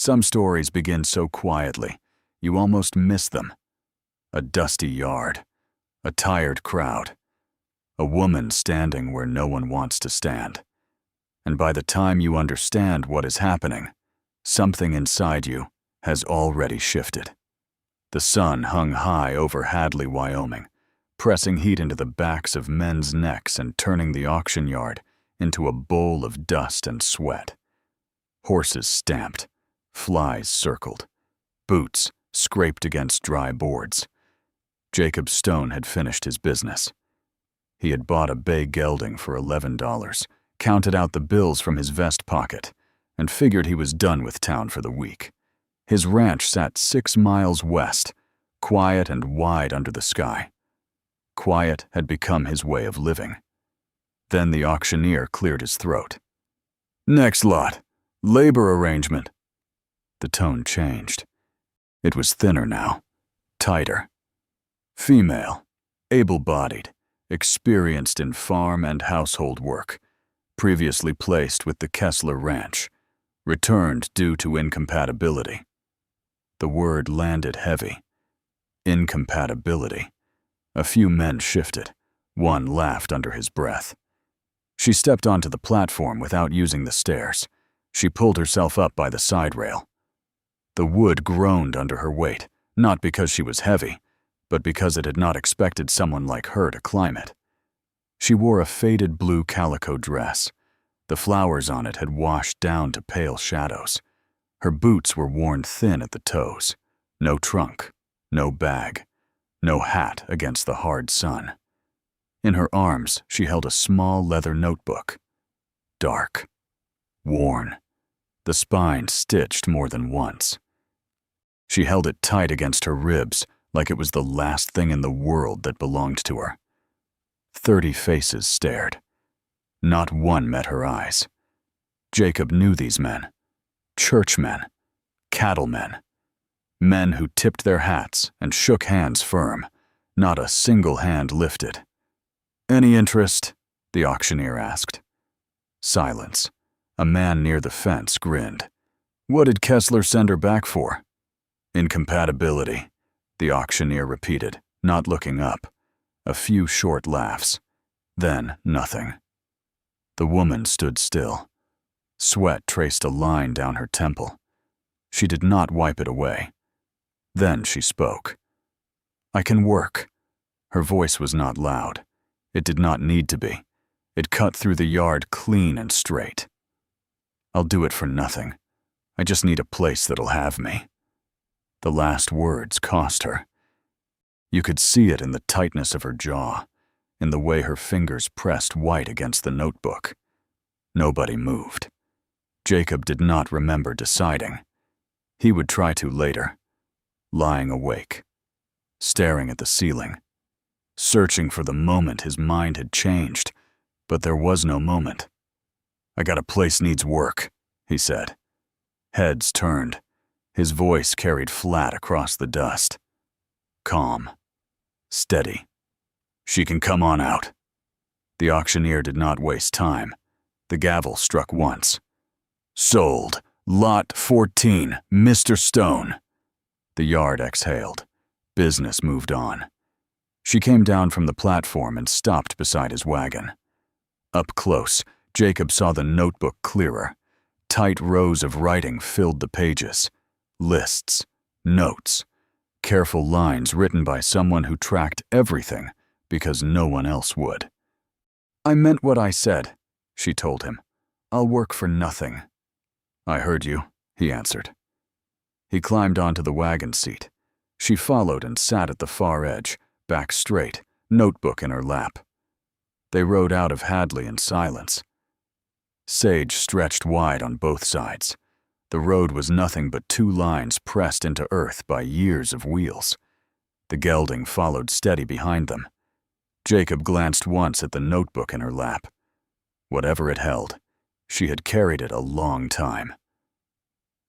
Some stories begin so quietly, you almost miss them. A dusty yard, a tired crowd, a woman standing where no one wants to stand. And by the time you understand what is happening, something inside you has already shifted. The sun hung high over Hadley, Wyoming, pressing heat into the backs of men's necks and turning the auction yard into a bowl of dust and sweat. Horses stamped, flies circled, boots scraped against dry boards. Jacob Stone had finished his business. He had bought a bay gelding for $11, counted out the bills from his vest pocket, and figured he was done with town for the week. His ranch sat 6 miles west, quiet and wide under the sky. Quiet had become his way of living. Then the auctioneer cleared his throat. "Next lot. Labor arrangement." The tone changed. It was thinner now, tighter. Female, able-bodied, experienced in farm and household work, previously placed with the Kessler Ranch, returned due to incompatibility. The word landed heavy. Incompatibility. A few men shifted. One laughed under his breath. She stepped onto the platform without using the stairs. She pulled herself up by the side rail. The wood groaned under her weight, not because she was heavy, but because it had not expected someone like her to climb it. She wore a faded blue calico dress. The flowers on it had washed down to pale shadows. Her boots were worn thin at the toes. No trunk, no bag, no hat against the hard sun. In her arms, she held a small leather notebook. Dark, worn, the spine stitched more than once. She held it tight against her ribs, like it was the last thing in the world that belonged to her. 30 faces stared. Not one met her eyes. Jacob knew these men. Churchmen, cattlemen, men who tipped their hats and shook hands firm, not a single hand lifted. "Any interest?" the auctioneer asked. Silence. A man near the fence grinned. "What did Kessler send her back for?" "Incompatibility," the auctioneer repeated, not looking up. A few short laughs. Then nothing. The woman stood still. Sweat traced a line down her temple. She did not wipe it away. Then she spoke. "I can work." Her voice was not loud. It did not need to be. It cut through the yard clean and straight. "I'll do it for nothing. I just need a place that'll have me." The last words cost her. You could see it in the tightness of her jaw, in the way her fingers pressed white against the notebook. Nobody moved. Jacob did not remember deciding. He would try to later. Lying awake, staring at the ceiling, searching for the moment his mind had changed, but there was no moment. "I got a place needs work," he said. Heads turned. His voice carried flat across the dust. Calm. Steady. "She can come on out." The auctioneer did not waste time. The gavel struck once. "Sold. Lot 14, Mr. Stone." The yard exhaled. Business moved on. She came down from the platform and stopped beside his wagon. Up close, Jacob saw the notebook clearer. Tight rows of writing filled the pages. Lists, notes, careful lines written by someone who tracked everything because no one else would. "I meant what I said," she told him. "I'll work for nothing." "I heard you," he answered. He climbed onto the wagon seat. She followed and sat at the far edge, back straight, notebook in her lap. They rode out of Hadley in silence. Sage stretched wide on both sides. The road was nothing but 2 lines pressed into earth by years of wheels. The gelding followed steady behind them. Jacob glanced once at the notebook in her lap. Whatever it held, she had carried it a long time.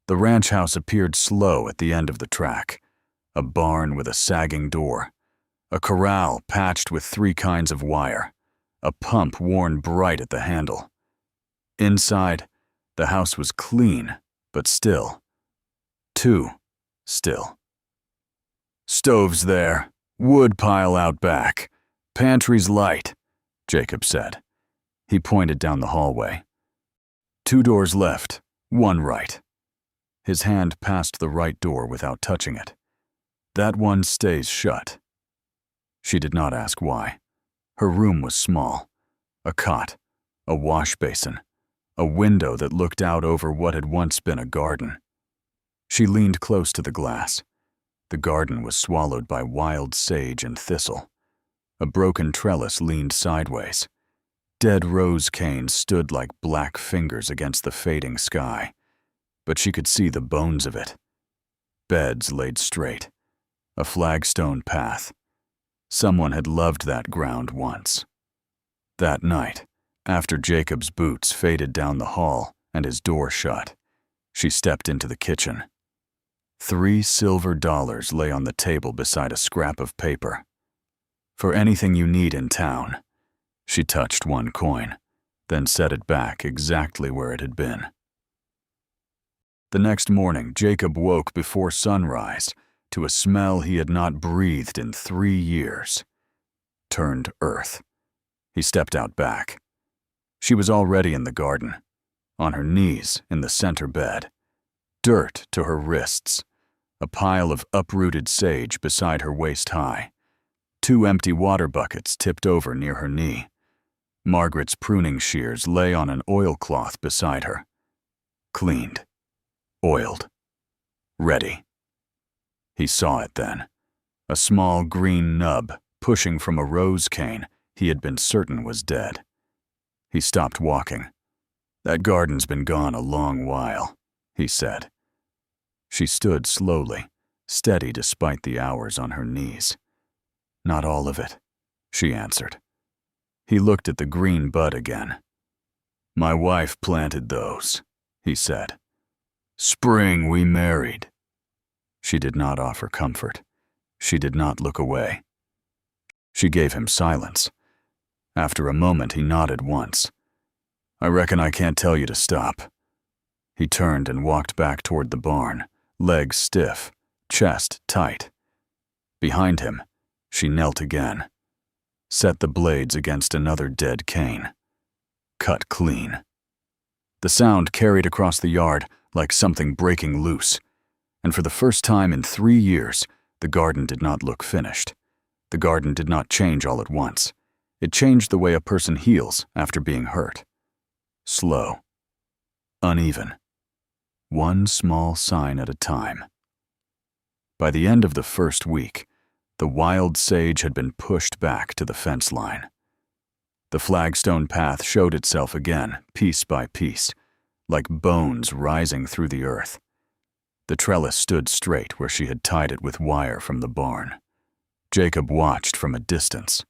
The ranch house appeared slow at the end of the track. A barn with a sagging door. A corral patched with 3 kinds of wire. A pump worn bright at the handle. Inside, the house was clean, but still, 2, still. "Stove's there. Wood pile out back. Pantry's light," Jacob said. He pointed down the hallway. 2 doors left, 1 right. His hand passed the right door without touching it. "That one stays shut." She did not ask why. Her room was small. A cot, a wash basin, a window that looked out over what had once been a garden. She leaned close to the glass. The garden was swallowed by wild sage and thistle. A broken trellis leaned sideways. Dead rose canes stood like black fingers against the fading sky, but she could see the bones of it. Beds laid straight. A flagstone path. Someone had loved that ground once. That night, after Jacob's boots faded down the hall and his door shut, she stepped into the kitchen. 3 silver dollars lay on the table beside a scrap of paper. "For anything you need in town." She touched 1 coin, then set it back exactly where it had been. The next morning, Jacob woke before sunrise to a smell he had not breathed in 3 years. Turned earth. He stepped out back. She was already in the garden, on her knees in the center bed, dirt to her wrists, a pile of uprooted sage beside her waist high, 2 empty water buckets tipped over near her knee. Margaret's pruning shears lay on an oilcloth beside her. Cleaned. Oiled. Ready. He saw it then. A small green nub pushing from a rose cane he had been certain was dead. He stopped walking. "That garden's been gone a long while," he said. She stood slowly, steady despite the hours on her knees. "Not all of it," she answered. He looked at the green bud again. "My wife planted those," he said. "Spring we married." She did not offer comfort. She did not look away. She gave him silence. After a moment, he nodded once. "I reckon I can't tell you to stop." He turned and walked back toward the barn, legs stiff, chest tight. Behind him, she knelt again. Set the blades against another dead cane. Cut clean. The sound carried across the yard like something breaking loose, and for the first time in 3 years, the garden did not look finished. The garden did not change all at once. It changed the way a person heals after being hurt. Slow. Uneven. 1 small sign at a time. By the end of the first week, the wild sage had been pushed back to the fence line. The flagstone path showed itself again, piece by piece, like bones rising through the earth. The trellis stood straight where she had tied it with wire from the barn. Jacob watched from a distance.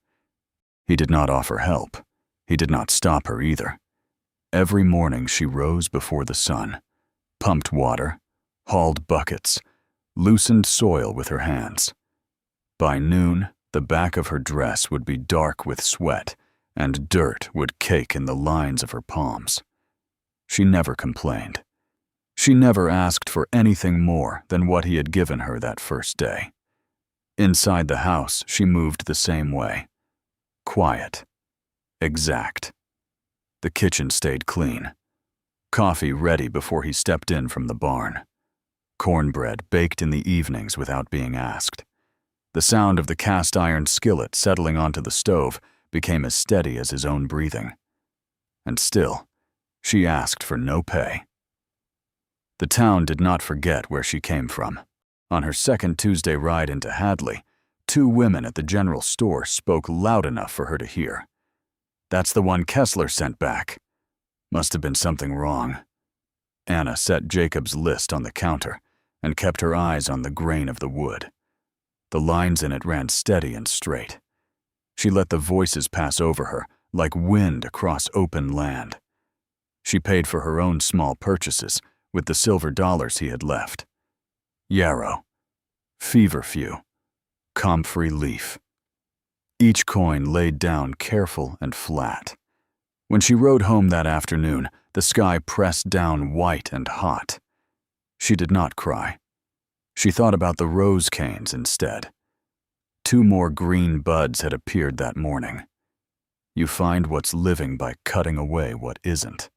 He did not offer help. He did not stop her either. Every morning she rose before the sun, pumped water, hauled buckets, loosened soil with her hands. By noon, the back of her dress would be dark with sweat, and dirt would cake in the lines of her palms. She never complained. She never asked for anything more than what he had given her that first day. Inside the house, she moved the same way. Quiet. Exact. The kitchen stayed clean. Coffee ready before he stepped in from the barn. Cornbread baked in the evenings without being asked. The sound of the cast-iron skillet settling onto the stove became as steady as his own breathing. And still, she asked for no pay. The town did not forget where she came from. On her second Tuesday ride into Hadley, 2 women at the general store spoke loud enough for her to hear. "That's the one Kessler sent back. Must have been something wrong." Anna set Jacob's list on the counter and kept her eyes on the grain of the wood. The lines in it ran steady and straight. She let the voices pass over her like wind across open land. She paid for her own small purchases with the silver dollars he had left. Yarrow, feverfew, comfrey leaf. Each coin laid down careful and flat. When she rode home that afternoon, the sky pressed down white and hot. She did not cry. She thought about the rose canes instead. 2 more green buds had appeared that morning. You find what's living by cutting away what isn't.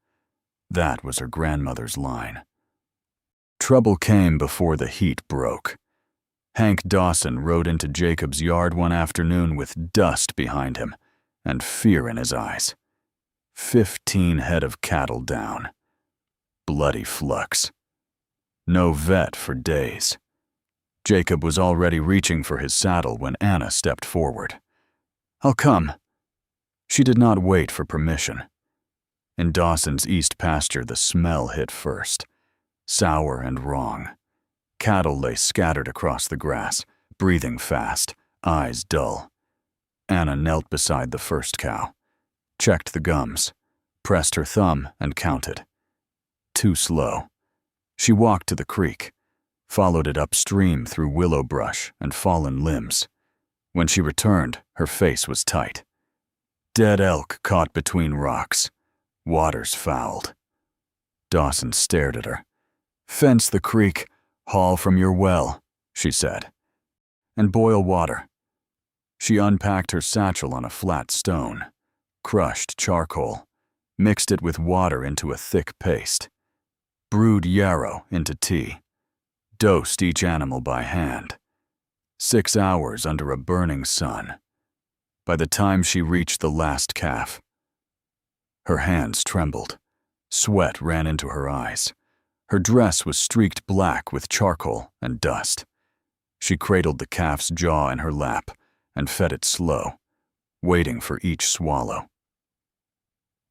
That was her grandmother's line. Trouble came before the heat broke. Hank Dawson rode into Jacob's yard one afternoon with dust behind him and fear in his eyes. 15 head of cattle down. Bloody flux. No vet for days. Jacob was already reaching for his saddle when Anna stepped forward. "I'll come." She did not wait for permission. In Dawson's east pasture, the smell hit first. Sour and wrong. Cattle lay scattered across the grass, breathing fast, eyes dull. Anna knelt beside the first cow, checked the gums, pressed her thumb and counted. Too slow. She walked to the creek, followed it upstream through willow brush and fallen limbs. When she returned, her face was tight. Dead elk caught between rocks. Waters fouled. Dawson stared at her. "Fence the creek, haul from your well," she said. "And boil water." She unpacked her satchel on a flat stone, crushed charcoal, mixed it with water into a thick paste, brewed yarrow into tea, dosed each animal by hand. 6 hours under a burning sun. By the time she reached the last calf, her hands trembled. Sweat ran into her eyes. Her dress was streaked black with charcoal and dust. She cradled the calf's jaw in her lap and fed it slow, waiting for each swallow.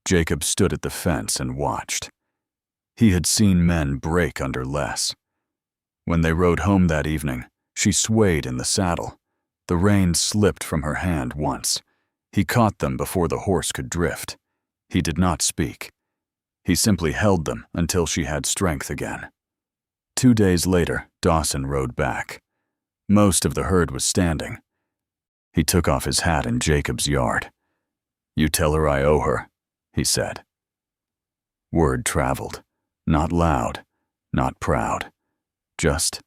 Jacob stood at the fence and watched. He had seen men break under less. When they rode home that evening, she swayed in the saddle. The reins slipped from her hand once. He caught them before the horse could drift. He did not speak. He simply held them until she had strength again. 2 days later, Dawson rode back. Most of the herd was standing. He took off his hat in Jacob's yard. "You tell her I owe her," he said. Word traveled. Not loud, not proud. Just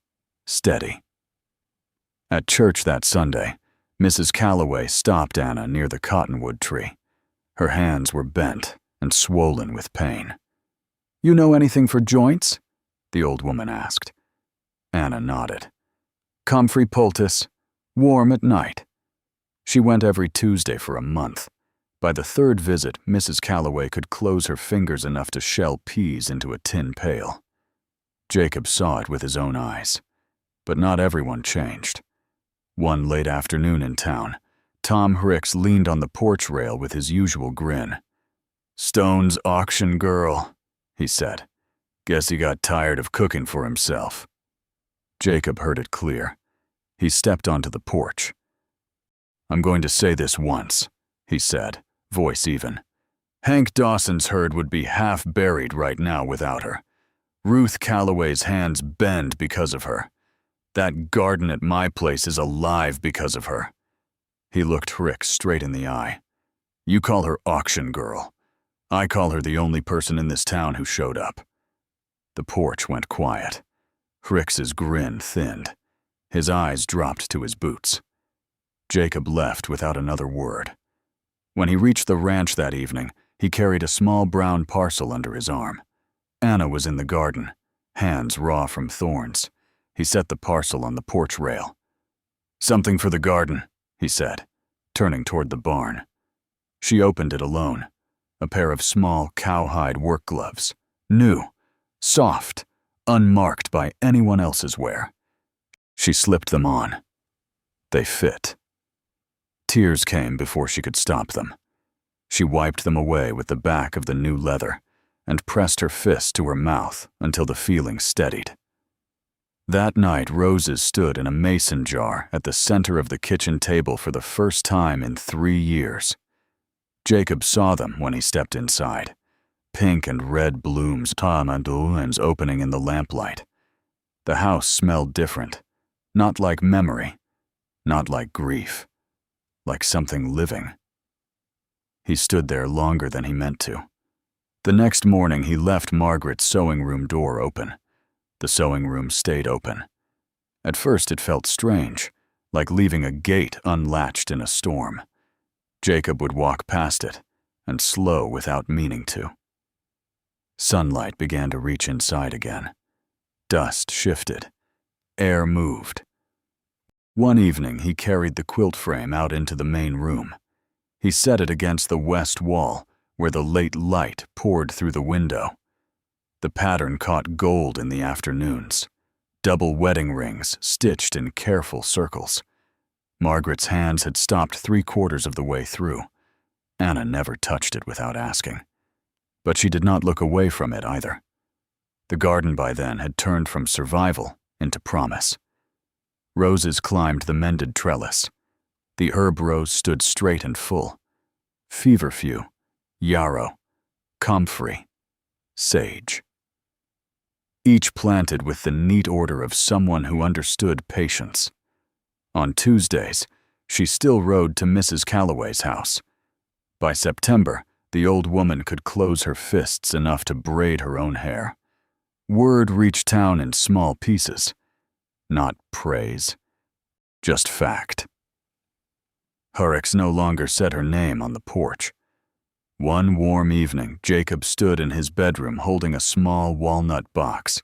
steady. At church that Sunday, Mrs. Calloway stopped Anna near the cottonwood tree. Her hands were bent and swollen with pain. "You know anything for joints?" the old woman asked. Anna nodded. "Comfrey poultice, warm at night." She went every Tuesday for a month. By the 3rd visit, Mrs. Calloway could close her fingers enough to shell peas into a tin pail. Jacob saw it with his own eyes. But not everyone changed. One late afternoon in town, Tom Ricks leaned on the porch rail with his usual grin. "Stone's auction girl," he said. "Guess he got tired of cooking for himself." Jacob heard it clear. He stepped onto the porch. "I'm going to say this once," he said, voice even. "Hank Dawson's herd would be half buried right now without her. Ruth Calloway's hands bend because of her. That garden at my place is alive because of her." He looked Rick straight in the eye. "You call her auction girl. I call her the only person in this town who showed up." The porch went quiet. Ricks's grin thinned. His eyes dropped to his boots. Jacob left without another word. When he reached the ranch that evening, he carried a small brown parcel under his arm. Anna was in the garden, hands raw from thorns. He set the parcel on the porch rail. "Something for the garden," he said, turning toward the barn. She opened it alone. A pair of small cowhide work gloves. New, soft, unmarked by anyone else's wear. She slipped them on. They fit. Tears came before she could stop them. She wiped them away with the back of the new leather and pressed her fist to her mouth until the feeling steadied. That night, roses stood in a mason jar at the center of the kitchen table for the first time in 3 years. Jacob saw them when he stepped inside. Pink and red blooms, and opening in the lamplight. The house smelled different, not like memory, not like grief, like something living. He stood there longer than he meant to. The next morning, he left Margaret's sewing room door open. The sewing room stayed open. At first it felt strange, like leaving a gate unlatched in a storm. Jacob would walk past it, and slow without meaning to. Sunlight began to reach inside again. Dust shifted. Air moved. One evening he carried the quilt frame out into the main room. He set it against the west wall, where the late light poured through the window. The pattern caught gold in the afternoons. Double wedding rings stitched in careful circles. Margaret's hands had stopped 3/4 of the way through. Anna never touched it without asking. But she did not look away from it either. The garden by then had turned from survival into promise. Roses climbed the mended trellis. The herb rose stood straight and full. Feverfew, yarrow, comfrey, sage. Each planted with the neat order of someone who understood patience. On Tuesdays, she still rode to Mrs. Calloway's house. By September, the old woman could close her fists enough to braid her own hair. Word reached town in small pieces. Not praise, just fact. Hurricks no longer said her name on the porch. One warm evening, Jacob stood in his bedroom holding a small walnut box.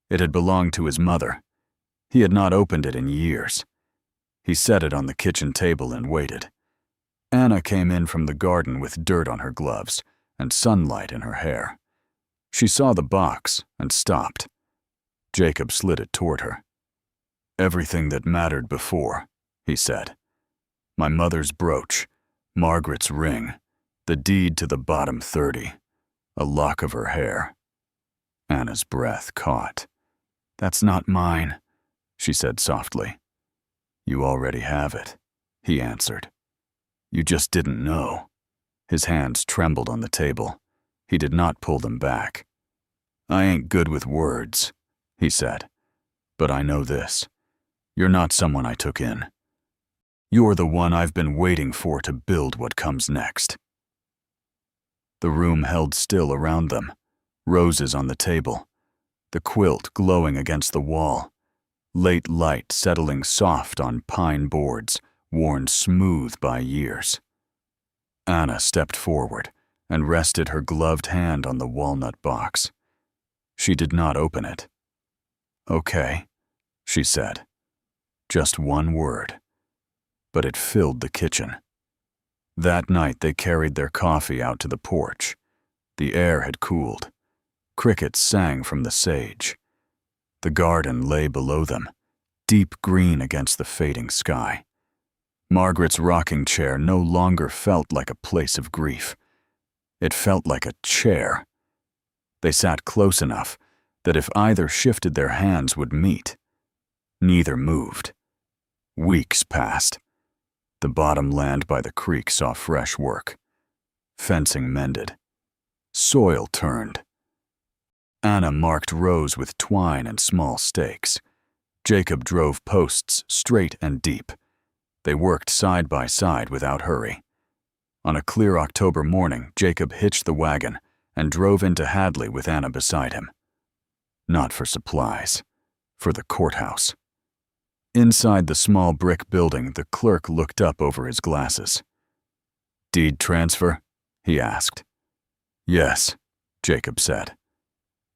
It had belonged to his mother. He had not opened it in years. He set it on the kitchen table and waited. Anna came in from the garden with dirt on her gloves and sunlight in her hair. She saw the box and stopped. Jacob slid it toward her. "Everything that mattered before," he said. "My mother's brooch, Margaret's ring, the deed to the bottom 30, a lock of her hair." Anna's breath caught. "That's not mine," she said softly. "You already have it," he answered. "You just didn't know." His hands trembled on the table. He did not pull them back. "I ain't good with words," he said. "But I know this. You're not someone I took in. You're the one I've been waiting for to build what comes next." The room held still around them, roses on the table, the quilt glowing against the wall, late light settling soft on pine boards worn smooth by years. Anna stepped forward and rested her gloved hand on the walnut box. She did not open it. "Okay," she said. Just one word. But it filled the kitchen. That night they carried their coffee out to the porch. The air had cooled. Crickets sang from the sage. The garden lay below them, deep green against the fading sky. Margaret's rocking chair no longer felt like a place of grief. It felt like a chair. They sat close enough that if either shifted their hands would meet. Neither moved. Weeks passed. The bottom land by the creek saw fresh work. Fencing mended. Soil turned. Anna marked rows with twine and small stakes. Jacob drove posts straight and deep. They worked side by side without hurry. On a clear October morning, Jacob hitched the wagon and drove into Hadley with Anna beside him. Not for supplies, for the courthouse. Inside the small brick building, the clerk looked up over his glasses. "Deed transfer?" he asked. "Yes," Jacob said.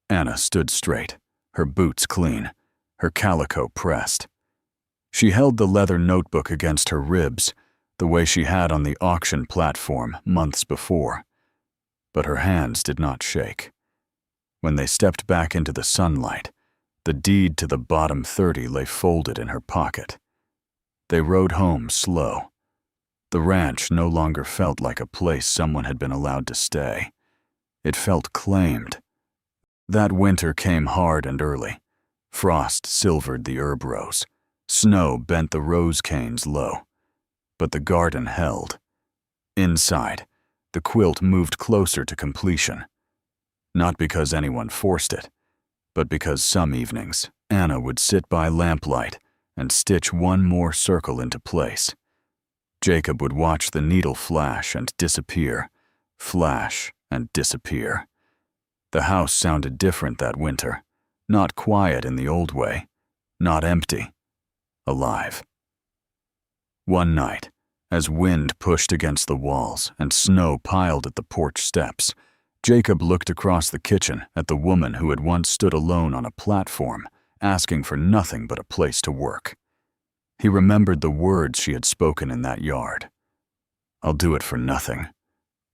Anna stood straight, her boots clean, her calico pressed. She held the leather notebook against her ribs, the way she had on the auction platform months before. But her hands did not shake. When they stepped back into the sunlight, the deed to the bottom 30 lay folded in her pocket. They rode home slow. The ranch no longer felt like a place someone had been allowed to stay. It felt claimed. That winter came hard and early. Frost silvered the herb rose. Snow bent the rose canes low. But the garden held. Inside, the quilt moved closer to completion. Not because anyone forced it, but because some evenings, Anna would sit by lamplight and stitch one more circle into place. Jacob would watch the needle flash and disappear, flash and disappear. The house sounded different that winter, not quiet in the old way, not empty, alive. One night, as wind pushed against the walls and snow piled at the porch steps, Jacob looked across the kitchen at the woman who had once stood alone on a platform, asking for nothing but a place to work. He remembered the words she had spoken in that yard. "I'll do it for nothing,"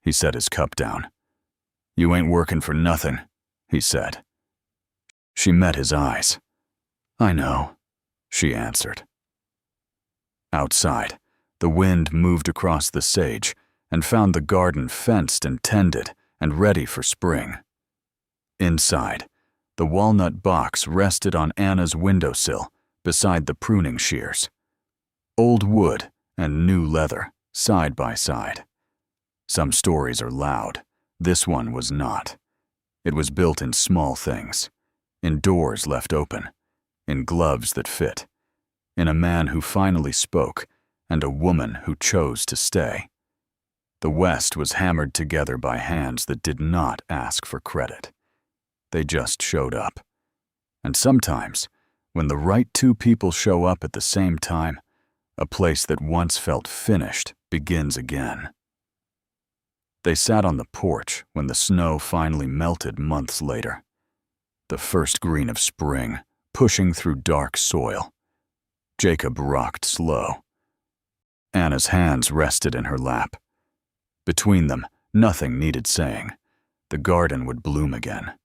he set his cup down. "You ain't working for nothing," he said. She met his eyes. "I know," she answered. Outside, the wind moved across the sage and found the garden fenced and tended and ready for spring. Inside, the walnut box rested on Anna's windowsill beside the pruning shears. Old wood and new leather, side by side. Some stories are loud. This one was not. It was built in small things, in doors left open, in gloves that fit, in a man who finally spoke and a woman who chose to stay. The West was hammered together by hands that did not ask for credit. They just showed up. And sometimes, when the right two people show up at the same time, a place that once felt finished begins again. They sat on the porch when the snow finally melted months later. The first green of spring, pushing through dark soil. Jacob rocked slow. Anna's hands rested in her lap. Between them, nothing needed saying. The garden would bloom again,